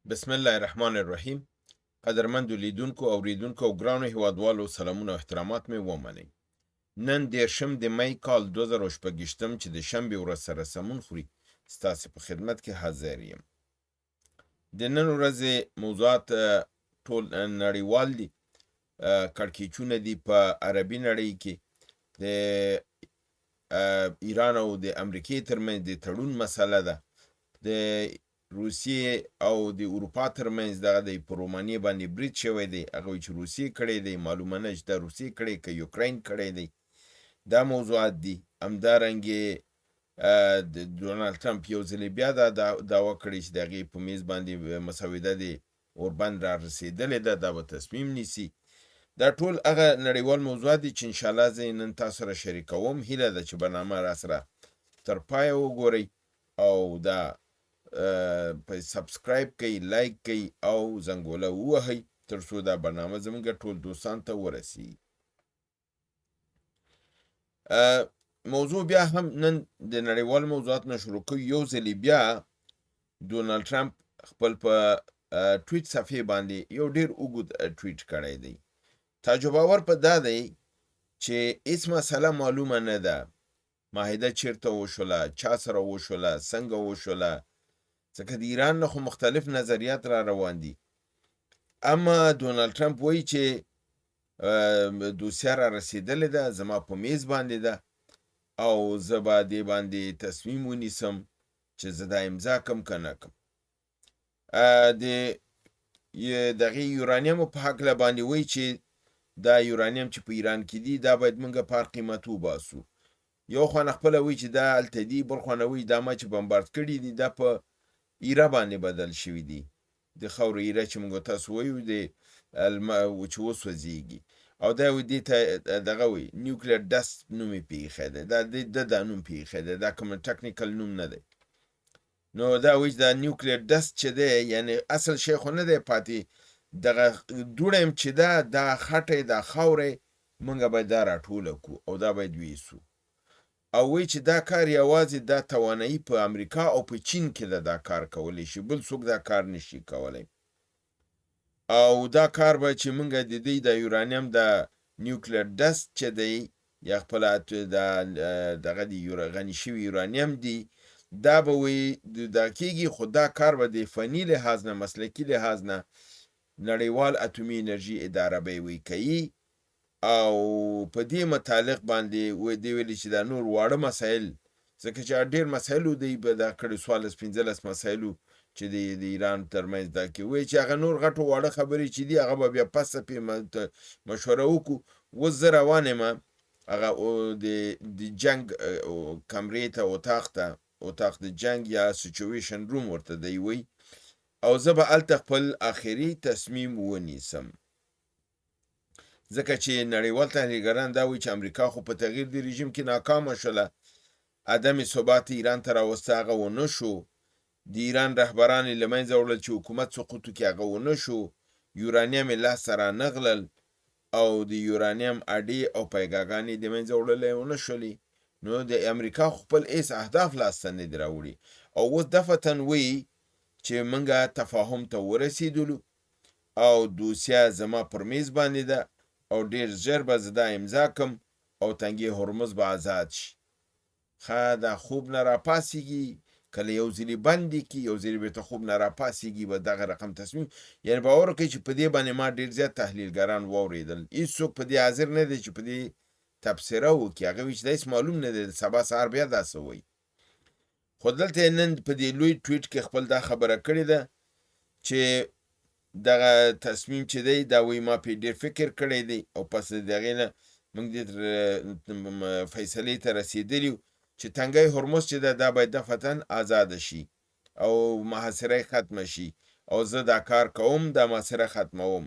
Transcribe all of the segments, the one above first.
بسم الله الرحمن الرحیم. قدرمندو لیدونکو او اوریدونکو او ګرانو هیوادوالو سلامونه او احترامات مې ومنئ. نن 10 د می کال 2016 چې د شنبې ورځ سره سمون خوري ستاسې په خدمت کې حاضر یم. د نن ورځې موضوعات ټول نړیوال دي. کړکېچونه دي په عربي نړۍ کې د ایران او د امریکې ترمنځ د تړون مسله ده. د روسیې او د اروپا ترمنځ دغه دی په رومانیې باندې برید شوی دی. هغه وایي چې روسیې کړی دی، معلومه نه چې دا روسیې کړی که یوکراین کړی دی. دا موضوعات دي. همدارنګې د ډونالډ ټرمپ یو ځلې بیا دا دعوه کړې چې د هغې په میز باندې مسوده د اوربند را رسېدلې ده، دا به تصمیم نیسي. دا ټول هغه نړیوال موضوعات دي چې انشاءالله زه یې نن تاسو سره شریکوم. هیله ده چې برنامه را سره تر پایه وګورئ او دا په سبسکرایب کوي، لایک کوي او زنګوله ووهئ تر څو دا برنامه زموږ ټول دوستان ته ورسي. موضوع بیا هم نن د نړیوال موضوعات نه شروع کوي. یو ځلې بیا ډونالډ ټرمپ خپل په ټویټ صفحې باندې یو ډیر اوږد ټویټ کړی دی. تعجباور په دا دی چې هیڅ مسله معلومه نه ده. معاهده چیرته وشوله، چا سره وشوله، څنګه وشوله، ځکه د ایران نه خو مختلف نظریات را روان دي. اما ډونالډ ټرمپ وایي چې دوسیه را رسېدلې ده، زما په میز باندې ده او زه به دې باندې تصمیم ونیسم چې زه دا امضا کم که نه کم. د دغې یورانیمو په هکله باندې وایي چې دا یورانیم چې په ایران کې دي دا باید موږ په هر قیمت وباسو. یو خوانه خپله وایي چې دا هلته دي، بل خوانه وایي دا ما چې بمبارد کړي دي دا په ایره باندې بدل شوي دي. د خاورو ایره چې موږ تاسو وایو د چې وسوځېږي او دا وایي دې ته دغه وایي نیوکلیر ډست نوم یې پیښی دی. دا د نوم پیښی دی، دا کوم ټکنیکل نوم نه دی. نو دا وایي چې دا نیوکلیر ډست چې دی یعنی اصل شی خو نه دی پاتې، دغه دوړیم چې ده دا خټی دا خاوری موږ باید دا راټوله کړو او دا باید ویسو. او وایي چې دا کار یوازې دا توانایي په امریکا او په چین کې ده دا کار کولی شي، بل څوک دا کار نشي کولی. او دا کار به چې موږ د دوی د یورانیم د نیوکلیر ډست چې دی یا خپله دغه د غني شوي یورانیم دی دا به وایي دا کېږي، خو دا کار به د فني لحاظ نه، مسلکي لحاظ نه نړیوال اتومي انرژي اداره به یې وایي کوي. او په دې متعلق باندې دی ویلي چې دا نور واړه مسایل، ځکه چې ډېر مسایلو دی به دا کړي 14-15 مسایلو چې د ایران ترمنځ دا کې وایي چې هغه نور غټو واړه خبرې چې دي هغه به بیا پسته پې مشوره وکړو. اوس زه روان یم هغه د جنګ کمرې ته، اتاق د جنګ یا سچویشن روم ورته دی وایي، او زه به هلته خپل آخري تصمیم ونیسم. ځکه چې نړیوال تحلیلګران دا وایي چې امریکا خو په تغییر د رژیم کې ناکامه شوله، عدم ثبات ایران ته راوسته هغه ونه شو، د ایران رهبران یې له منځه وړل چې حکومت سقوط وکړي هغه ونه شو، یورانیم یې لاسته رانغلل او د یورانیم اډې او پیګاګانې د منځه وړلی ونه شولې. نو د امریکا خو خپل هېڅ اهداف لاسته نه دي راوړي او اوس دفعتاً وایي چې موږ تفاهم ته ورسېدلو او دوسیه زما پر میز باندې ده او ډیر ژر به زه دا امضا کم او تنګې هرمز به آزاد شي. ښه دا خوب نه راپاسېږي، کله یو ځلې بندې کړي یو ځلې بېرته خوب نه راپاسېږي به دغه رقم تصمیم. یعنې باور وکړئ چې په دې باندې ما ډېر زیات تحلیلګران واورېدل، هېڅوک په دې حاضر نه دی چې په دې تبصره وکړي. هغه وایي چې دا هېڅ معلوم نه دی، سبا سهار بیا داسې وایي. خو دلته یې نن په دې لوی ټویټ کې خپل دا خبره کړې ده چې دغه تصمیم چې دی دا وایي ما پې ډېر فکر کړی دی او پس د هغې نه موږ دې فیصلې ته رسېدلي چې تنګی هرمز چې ده دا باید دفعتاً آزاده شي او محاصره ختمه شي او زه دا کار کوم، دا محاصره ختموم.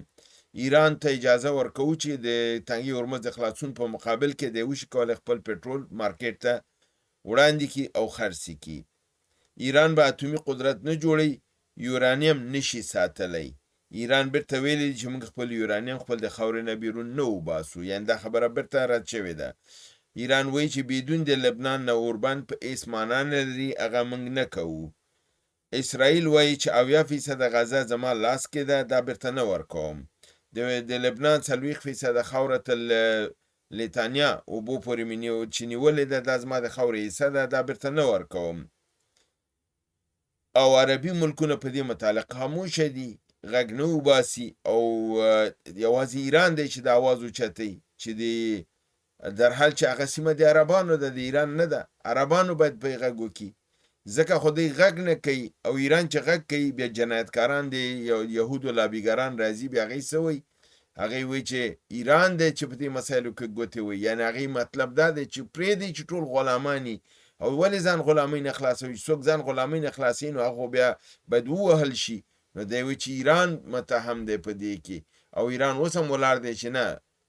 ایران ته اجازه ورکوو چې د تنګي هرمز د خلاصون په مقابل کې دی وشي کولی خپل پټرول مارکیټ ته وړاندې کړي او خرڅې کړي. ایران به اتومي قدرت نه جوړوي، یورانیم نشي ساتلی. ایران بیرته ویلي چې موږ خپل یورانیم خپل د خاورې نه بیرون نه وباسو، یعنې دا خبره بیرته رد شوې ده. ایران وایي چې بدون د لبنان نه اوربند په هېڅ معنا نه لري، هغه موږ نه کوو. اسرائیل وایي چې 80% غزه زما لاس کې ده، دا بیرته نه ورکوم. د لبنان 40% خاوره تل لیتانیا اوبو پورې مې چې نیولې ده، دا زما د خاورې حصه ده، دا بیرته نه ورکوم. او عربي ملکونه په دې متعلق خاموشه دي، غږ نه وباسي، او یوازې ایران دی چې د اواز اوچتوي، چې در حال چې هغه سیمه د عربانو ده، د ایران نه ده. عربانو باید پرې غږ وکړي، ځکه خو دوی غږ نه کوي. او ایران چې غږ کوي، بیا جنایتکاران دی، یهودو لابیګران راځي، بیا هغې څه وایي؟ هغې وایي چې ایران دی چې په دې مسایلو کې ګوتې وایي. یعنې هغې مطلب دا دی چې پرېږدئ چې ټول غلاماني. او ولې ځان غلامۍ نه خلاصوي؟ څوک ځان غلامۍ نه خلاصوي، نو هغه بیا باید ووهل شي. نو دی وایي چې ایران متهم دی په دې کې. او ایران اوس هم ولاړ دی چې نه،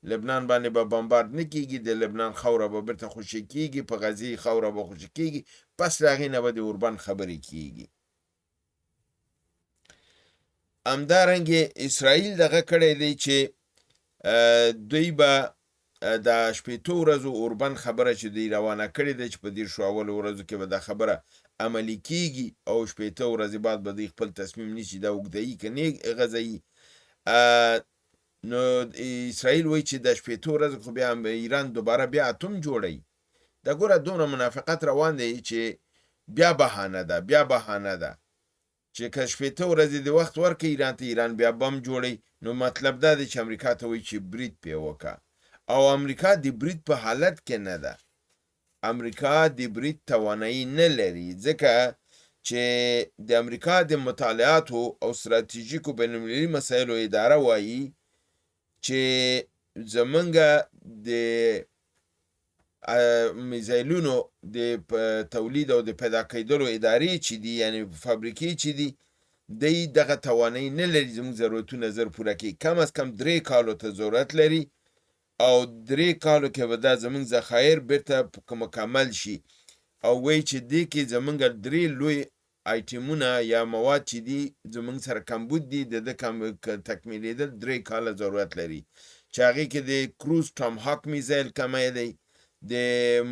لبنان باندې به بمبارد نه کېږي، د لبنان خاوره به بیرته خوشي کېږي، په غزې خاوره به خوشي کېږي، پس د هغې نه به د اوربند خبرې کېږي. همدارنګې اسرائیل دغه کړی دی چې دوی به د 80 ورځو اوربند خبره چې دوی روانه کړې ده، چې په 10 اولو ورځو کې به دا خبره عملي کېږي، او 80 ورځې بعد به دوی خپل تصمیم نیسي دا اوږدوي که نه غځوي. نو اسرائیل وایي چې د 80 ورځو خو بیا ایران دوباره بیا اتوم جوړوي. دا ګوره دومره منافقت روان دی چې بیا بهانه ده چې که 80 ورځې د وخت ورکړي ایران ته، ایران بیا بم جوړوي. نو مطلب دا دی چې امریکا ته وایي چې برید پې وکړه. او امریکا د برید په حالت کې نه ده، امریکا د برید توانایي نه لري، ځکه چې د امریکا د مطالعاتو او ستراتیژیکو بینالمللي مسایلو اداره وایي چې زمونږ د میزایلونو د تولید او د پیدا کېدلو ادارې چې دي، یعنی فابریکې چې دي، دی دغه توانایي نه لري زموږ ضرورتونه زر پوره کړي. کم از کم 3 کالو ته ضرورت لري، او 3 کالو کې به دا زمونږ ذخایر بیرته مکمل شي. او وایي چې دې کې زمونږ 3 لوی آیټمونه یا مواد چې دي زمونږ سره کمبود دي، د تکمیلېدل 3 کاله ضرورت لري، چې هغې کې د کروز ټام هاک میزایل کمی دی، د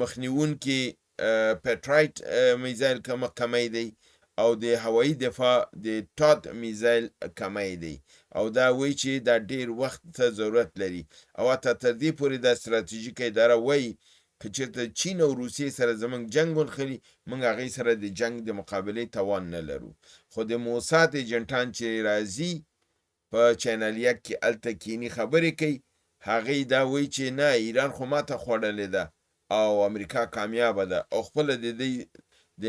مخنیوونکي پیټرایټ میزایل کمی دی، او د هوایي دفاع د ټاد میزایل کمی دی. او دا وایي چې دا ډیر وخت ته ضرورت لري. او حتی تر دې پورې دا ستراتیژیکه اداره وایي که چېرته چین او روسیې سره زمونږ جنګ ونښلي، موږ هغې سره د جنګ د مقابلې توان نه لرو. خو د موساد ایجنټان چې راځي په چینل 1 کې هلته کینی خبرې کوي، هغې دا وایي چې نه، ایران خو ماته خوړلې ده او امریکا کامیابه ده. او خپله د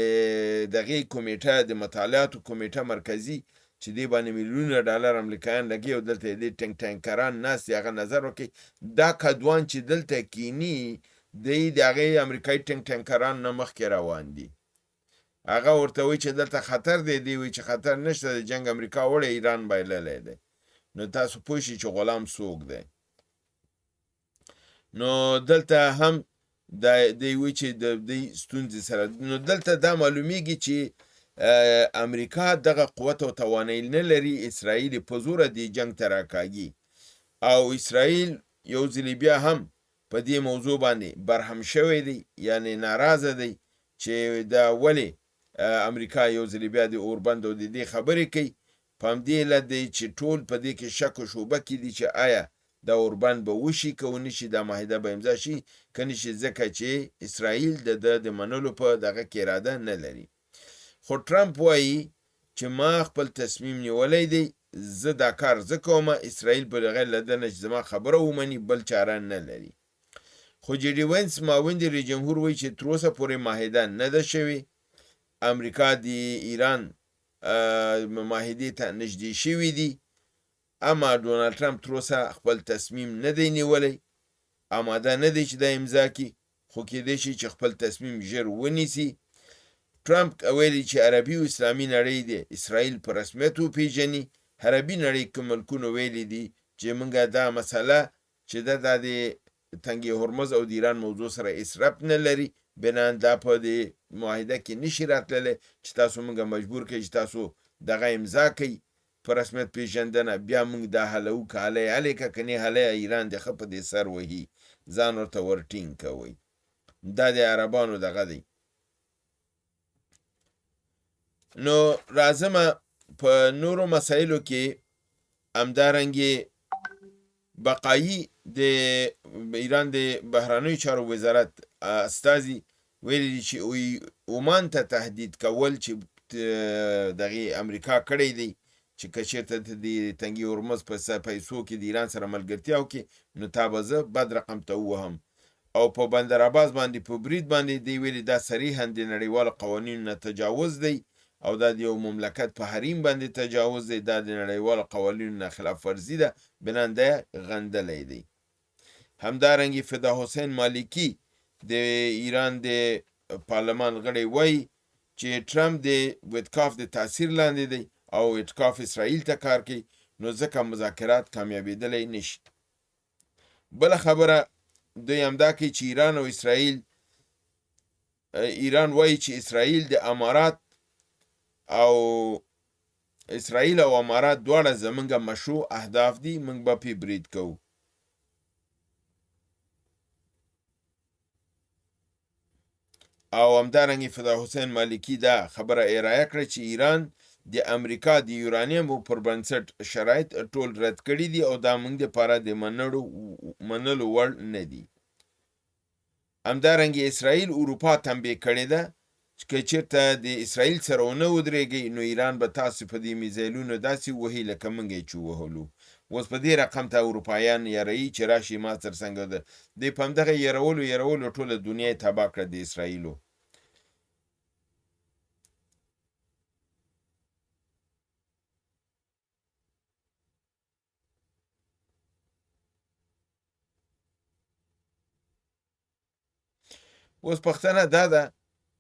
دغې کمیټه، د مطالعاتو کمیټه مرکزي، چې دې باندې میلیونونه ډالر امریکایان لګي، او دلته د ټنکران ناست دي، هغه نظر وکړي. دا کدوان چې دلته کینی، دی د هغې امریکایي ټنکران نه مخکې روان دي. هغه ورته وایي چې دلته خطر دی، دی وایي چې خطر نشته، د جنګ امریکا وړی ایران بایللی دی. نو تاسو پوه شئ چې غلام څوک دی. نو دلته هم دی وایي چې د دې ستونزې سره، نو دلته دا معلومیږي چې امریکا دغه قوت او توانایي نه لري اسرائیل په زوره دې جنګ ته راکاږي. او اسرائیل یو ځلې بیا هم په دې موضوع باندې برهم شوی دی، یعنی ناراضه دی چې دا ولې امریکا یو ځلې بیا د اوربند او د دې خبرې کوي. په همدې علت دی چې ټول په دې کې شک و شوبه کې دي چې آیا دا اوربند به وشي که ونشي، دا معاهده به امضا شي که نشي، ځکه چې اسرائیل د منلو په دغه کې اراده نه لري. خو ټرمپ وایي چې ما خپل تصمیم نیولی دی، زه دا کار زه کوم، اسرائیل بغیر له ده نه چې زما خبره ومني بل چاره نه لري. خو جی ډي وینس، معاون رئیس جمهور، وایي چې تر اوسه پورې معاهده نه ده شوې. امریکا د ایران معاهدې ته نږدې شوي دي، اما ډونالد ټرمپ تر اوسه خپل تصمیم نه دی نیولی، آماده نه دی چې دا امضا کړي، خو کېدای شي چې خپل تصمیم ژر ونیسي. ټرمپ ویلي چې عربي او اسلامي نړۍ د اسرائیل په رسمیت وپېژني. عربي نړۍ کې ملکونو ویلي دي چې موږ دا مسله چې دا د تنګې هرمز او د ایران موضوع سره هېڅ ربط نه لري، بنان دا په دې معاهده کې نشي راتللی چې تاسو موږ مجبور کړئ چې تاسو دغه امضا کوئ په رسمیت پېژندنه، بیا موږ دا حلوو که هلی هلی که که نه هلی ایران د ښه په دې سر وهي، ځان ورته ورټینګ کوئ. دا د عربانو دغه دی. نو راځم په نورو مسایلو کې همدارنګې بقایي د ایران د بهرنیو چارو وزارت استازي ویلي دي چې عمان ته تهدید کول چې دغه امریکا کړی دی چې که چېرته د تنګي هرمز په پیسو کې د ایران سره ملګرتیا وکړي نو تا به زه بد رقم ته ووهم. او په بندر عباس باندې په برید باندې دی ویلي دا صریحا د نړیوالو قوانینو نه تجاوز دی او دا د یو مملکت په حریم باندې تجاوز دی، دا د نړیوالو قوانینو نه خلاف ورزي ده، بنانده غندلی دی. همدارنګه فدا حسین مالکی د ایران د پارلمان غړی وایي چې ټرمپ د ویتکاف د تاثیر لاندې دی او ویتکاف اسرائیل ته کار کوي، نو ځکه مذاکرات کامیابیدلی نشي. بله خبره دوی همدا کوي چې ایران وایي چې اسرائیل او امارات دواړه زمونږ مشروع اهداف دي، موږ به پې برید کوو. او همدارنګه فدا حسین مالکی دا خبره ارائه کړه چې ایران د امریکا د یورانیم پر بنسټ شرایط ټول رد کړي دي او دا موږ لپاره د منلو وړ نه دي. همدارنګه اسرائیل اروپا تنبیه کړې ده که چېرته د اسرائیل سره ونه ودرېږئ نو ایران به تاسو په دې میزایلونو داسې وهي لکه موږ یې چې وهلو. اوس په دې رقم ته اروپایان یاروي چې راشي ما تر څنګه ده دی په همدغه یرولو ټوله دنیا یې تباه کړه د اسرائیلو. اوس پوښتنه دا ده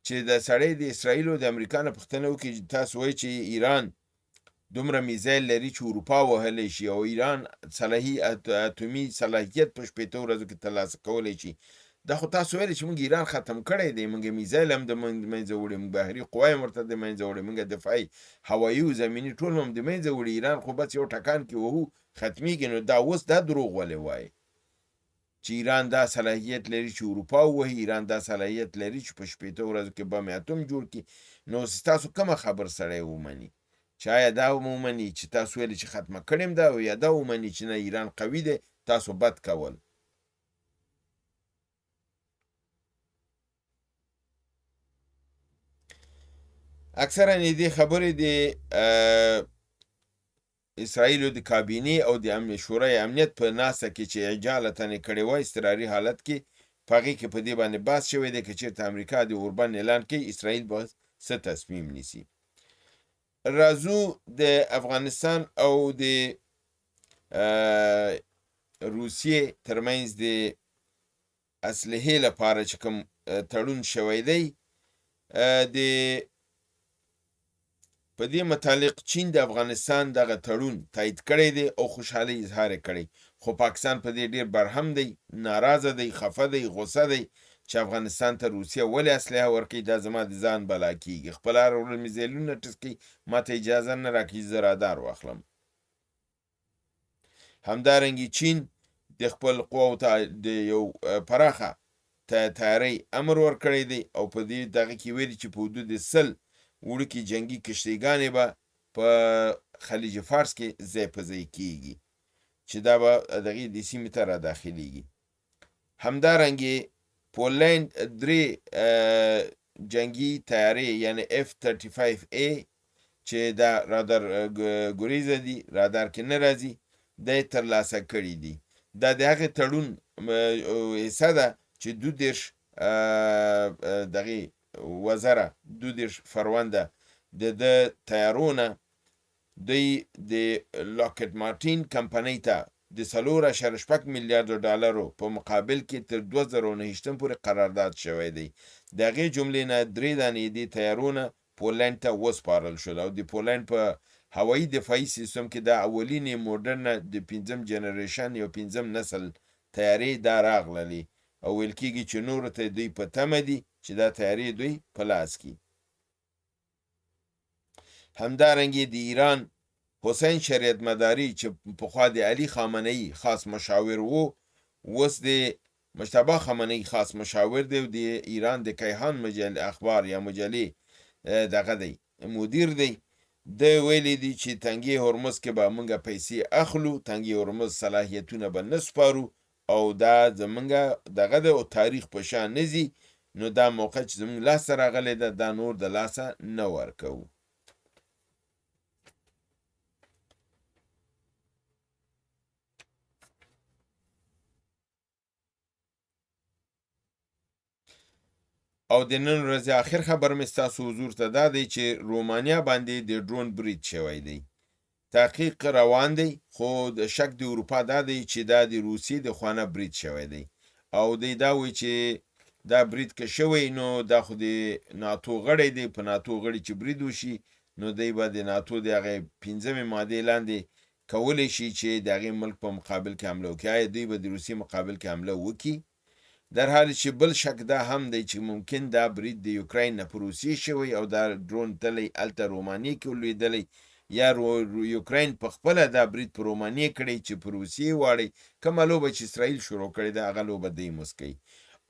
چې د سړی د اسرائیلو د امریکا نه پوښتنه وکړي تاسو وایئ چې ایران دومره میزایل لري چې اروپا وهلی شي او ایران اتومي صلاحیت په 15 ورځو کې ترلاسه کولی شي. دا خو تاسو ویلي چې موږ ایران ختم کړی دی، موږ میزایل هم د منځه وړي، موږ بحري قوایم ورته د منځه وړي، موږ دفاعي هوایي او زمیني ټول هم د منځه وړي. ایران خو بس یو ټکان کې وهو ختمیږي. نو دا اوس دا دروغ ولې وایي چې ایران دا صلاحیت لري چې اروپا ووهي، ایران دا صلاحیت لري چې په 15 ورځو کې بم اتوم جوړ کړي. نو تاسو کومه خبر سړی ومني چې آیا دا ومني چې تاسو ویلي چې ختمه کړیم دا، او یا دا ومني چې نه ایران قوي دی تاسو بد کول. اکثرا دې خبرې د اسرائیلو د کابینې او د شورای امنیت په ناسته کې چې اجالتاً کړې وای اضطراري حالت کې په هغې کې په دې باندې بحث شوی دی که چېرته امریکا د اوربند اعلان کوي اسرائیل به څه تصمیم نیسي. راځو د افغانستان او د روسیې ترمنځ د اسلحې لپاره چې کوم تړون شوی دی د په دې متعلق چین د افغانستان دغه تړون تایید کړی دی او خوشحالي اظهار کړی، خو پاکستان په دې ډیر برهم دی، ناراضه دی، خفه دی، غصه دی چې افغانستان ته روسیه ولې اسلحه ورکوي. دا زما د ځان بلا کیږي، خپل هر ورځ میزایلونه ټسکي، ماته اجازه نه راکوي زه رادار واخلم. همدارنګه چین د خپل قواو ته د یو پراخه تیاری امر ورکړی دی او په دې دغه کې ویلي چې په حدود 100 وړوکې جنگي کشتیګانې به په خلیج فارس کې ځای په ځای کیږي چې دا به دغه د سیمې ته را داخليږي. همدارنګه پولند 3 جنگي تیاری یعنی F-35A چې دا رادار ګریزه دي، رادار کې نه راځي، د ترلاسه کړی دي. دا د هغه تړون حصہ ده چې 22 دغه وزره 22 فرونده د تیارونه دوی د لاکټ مارټین کمپنۍ ته د 4.6 میلیارډ ډالرو په مقابل کې تر 2019 پورې قرارداد شوی دی. د هغې جملې نه 3 دانې د تیارونه پولند ته وسپارل شول او د پولند په هوایي دفاعي سیستم کې د اولینې موډرنه د 5م جنریشن یو 5م نسل تیارې دا راغللې او ویل کېږي چې نورو ته دوی په تمه دي چې دا تیارې دوی په لاس کې. همدارنګه د ایران حسین شریعت مداری چې پخوا د علي خامنه‌ای خاص مشاور وو، اوس د مجتبی خامنه‌ای خاص مشاور دی او د ایران د کیهان مجله اخبار یا مجلې دغه دی مدیر دی، د ویلي دی چې تنګي هرمز کې به موږ پیسې اخلو، تنګي هرمز صلاحیتونه به نه سپارو او دا زمونږ دغه د تاریخ په شان نه ځي، نو دا موقع چې زمونږ لاسته راغلی ده دا نور د لاسه نه ورکوو. او د نن ورځې آخر خبر مې ستاسو حضور ته دا دی چې رومانیا باندې د ډرون برید شوی دی. تحقیق روان دی، خو د شک د اروپا دا دی چې دا د روسیې د خوا نه برید شوی دی، او دی دا وایي چې دا برید که شوی نو دا خو د ناتو غړی دی، په ناتو غړي چې برید وشي نو دی به د ناتو د هغې 5مې مادې لاندې کولی شي چې د هغې ملک په مقابل کې حمله وکړي، یا دوی به د روسیې مقابل کې حمله وکړي. در حالی چې بل شک دا هم دی چې ممکن دا برید د یوکراین نه په روسیې شوی او دا ډرون تللی هلته رومانیې کې ولوېدلی، یا یوکراین په خپله دا برید په رومانیې کړی چې په روسیې واړی. کومه لوبه چې اسرائیل شروع کړې ده هغه لوبه دی موسکی،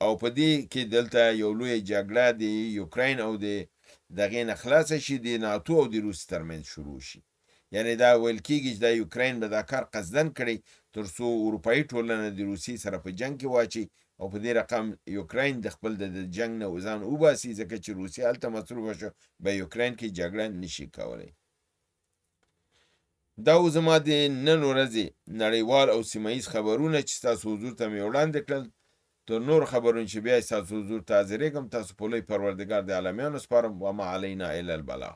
او په دې کې دلته یو لویه جګړه د یوکراین او د دغې نه خلاصه شي، د ناتو او د روس ترمنځ شروع شي. یعنی دا ویل کېږي چې دا یوکراین به دا کار قصدن کړی تر څو اروپایي ټولنه د روسیې سره په جنګ کې واچي، او په دې رقم یوکراین د خپل د جنګ نه ځان وباسي، ځکه چې روسیه هلته مصروفه شو به یوکراین کې جګړه نشي کولی. دا زما د نن ورځې نړیوال او سیمه ییز خبرونه چې ستاسو حضور ته مې وړاندې کړل. تر نور خبرونه چې بیا ستاسو حضور ته حاضرېږم، تاسو په لوی پروردګار د عالمیانو سپارم. وما علینا الا البلاغ.